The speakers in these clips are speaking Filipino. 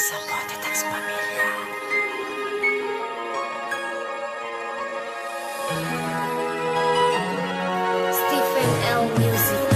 Sa Potitex Pamilya. Stephen L. Music.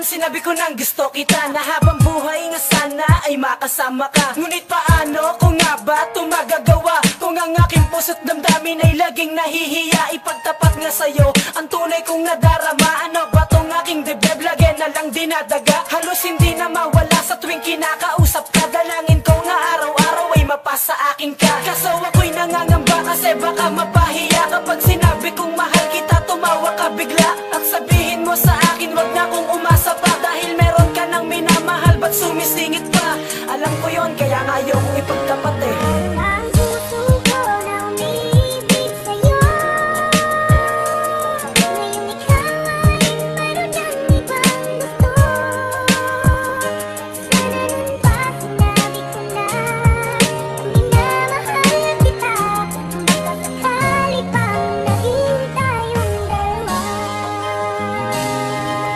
Sinabi ko nang gusto kita na habang buhay nga sana ay makasama ka. Ngunit paano kung nga ba ito magagawa? Kung ang aking puso't damdamin ay laging nahihiya ipagtapat nga sa'yo ang tunay kong nadarama. Ano ba tong aking dibdib lagi na lang dinadaga? Halos hindi na mawala sa tuwing kinakausap ka. Dalangin ko nga araw-araw ay mapasa akin ka. Kaso ako'y nangangamba kasi baka mapahiya kapag sinabi kong mahal kita, tumawa ka bigla at sabihin mo sa akin wag na kong umasa pa. Dahil meron ka nang minamahal, ba't sumisingit pa? Alam ko yon, kaya nga ayaw kong ipagtapat eh. Ang puso ko na umibig sa'yo. Ngayong ikaw ay mayroon ng ibang gusto. Sana nun pa sinabi ko na minamahal kita. Baka sakali pang naging tayong dalawa.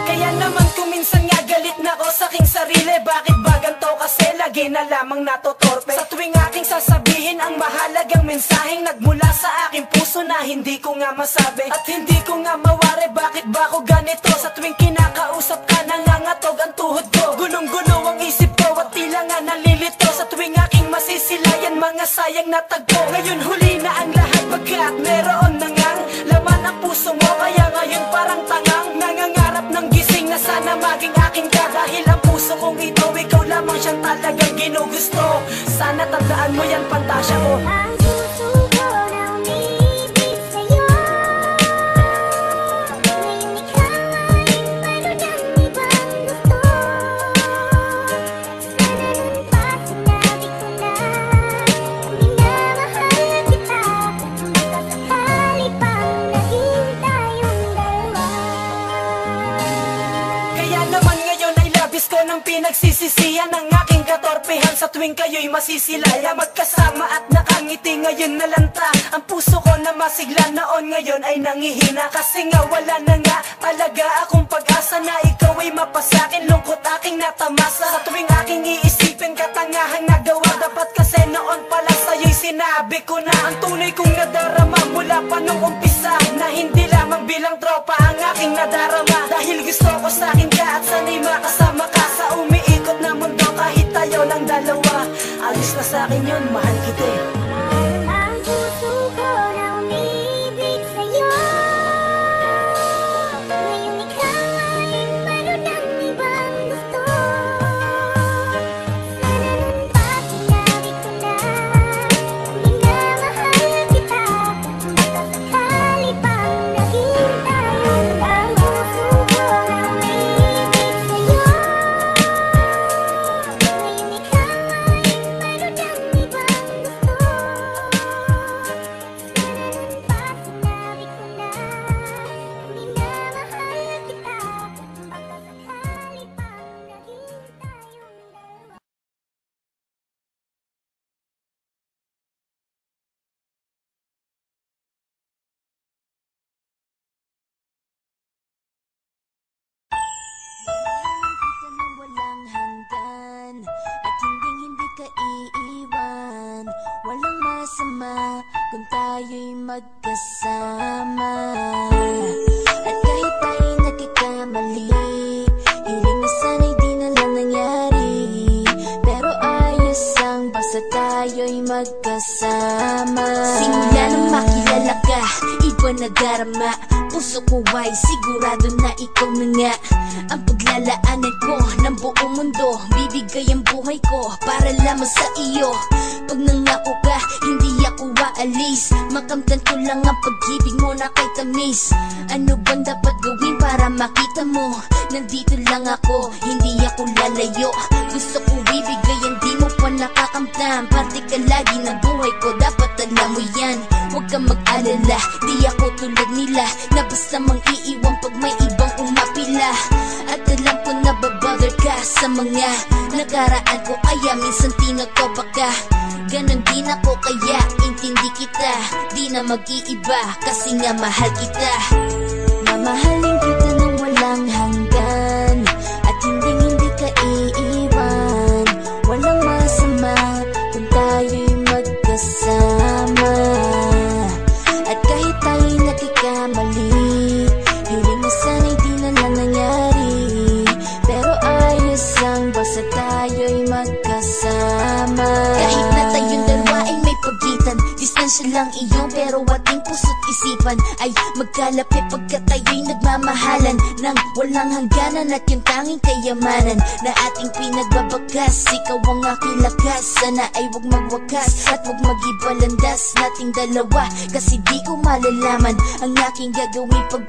Kaya naman kung minsan nga galit na ko sa aking sarili. Bakit ba ganito kasi lagi na lamang natotorpe? Sa tuwing aking sasabihin ang mahalagang mensaheng nagmula sa aking puso na hindi ko nga masabi at hindi ko nga mawari. Bakit ba ako ganito? Sa tuwing kinakausap ka nangangatog ang tuhod ko. Gulong-gulo ang isip ko at tila nga nalilito. Sa tuwing aking masisilayan mga sayang na tagpo. Ngayon huli na ang lahat pagkat meron na ngang laman ang puso mo. Kaya ngayon parang tangang nangangarap ng gising na sana maging akin ka. Dahil ang puso kong ito, ikaw lamang siyang talagang ginugusto. Sana tandaan mo yan, pantasya ko. Ang puso ko na umibig sa'yo. Ngayong ikaw ay mayroon ng ibang gusto. Sana nun pa sinabi ko na minamahal kita. Baka sakali pang naging tayong dalawa. Kaya naman ngayon ay labis ko ng pinagsisisihan ng aking katorpehan. Sa tuwing kayo'y masisilaya magkasama at nakangiti ngayon na lanta. Ang puso ko na masigla noon ngayon ay nangihina. Kasi nga wala na nga talaga akong pag-asa na ikaw ay mapasakin. Lungkot aking natamasa sa tuwing aking iisipin katangahang nagawa. Dapat kasi noon pala sa'yo'y sinabi ko na ang tunay kong nadarama mula pa nung umpisa. Na hindi lamang bilang tropa ang aking nadarama. Dahil gusto ko sa'kin ka at sana'y makasama ka sa umiikot na mundo kahit tayo lang dalawa. Alis na sa'kin yun, mahal kita eh. Ang puso ko na umibig sa'yo. Ngayong ikaw ay mayroon ng ibang gusto. Sana nun pa sinabi ko na minamahal kita. Baka sakali pang naging tayong dalawa. Ang puso ko na umibig sa'yo. Ngayong ikaw ay mayroon ng ibang gusto. Sana nun pa sinabi ko na minamahal kita. Baka sakali pang naging tayong dalawa. Kita nang walang hanggan at hindi ka iiwan. Walang masama kung tayo'y magkasama. At kahit tayo'y nagkakamali, hiling na sana'y di na lang nangyari. Pero ayos ang basta tayo'y magkasama. Simula nang makilala ka, iba na darama. Puso ko ay sigurado na ikaw na nga ang paglalaanan ko ng buong mundo. Bibigay ang buhay ko para lamang sa iyo. Pag nangako ka, hindi ako aalis. Makamtan ko lang ang pag-ibig mo na kay tamis. Ano bang dapat gawin para makita mo? Nandito lang ako, hindi ako lalayo. Gusto ko ibigay, hindi mo pa nakakamtan. Parte ka lagi ng buhay ko, dapat alam mo yan. Huwag ka mag-alala, di ako tulad nila na basta mang iiwan pag may ibang umapila. At alam ko na babother ka sa mga nakaraan ko, kaya minsan tinatapa ka. Ganon din ako kaya intindi kita, di na mag-iiba kasi nga mahal kita. Mamahalin kita ng walang hanggan at hindi ka iiwan. Walang masama kung tayo'y magkasama. At kahit tayo'y nagkakamali, hiling na sana'y di na lang nangyari. Pero ayos lang basta tayo'y magkasama. Kahit na tayong dalawa ay may pagitan, distansya lang iyon pero ating puso't isipan ay magkalapit pagkat tayo'y nagmamahalan ng walang hangganan. At yung tanging kayamanan na ating pinagbabakas, ikaw ang aking lakas. Sana ay huwag magwakas at huwag mag-iba landas nating dalawa, kasi di ko malalaman ang aking gagawin pag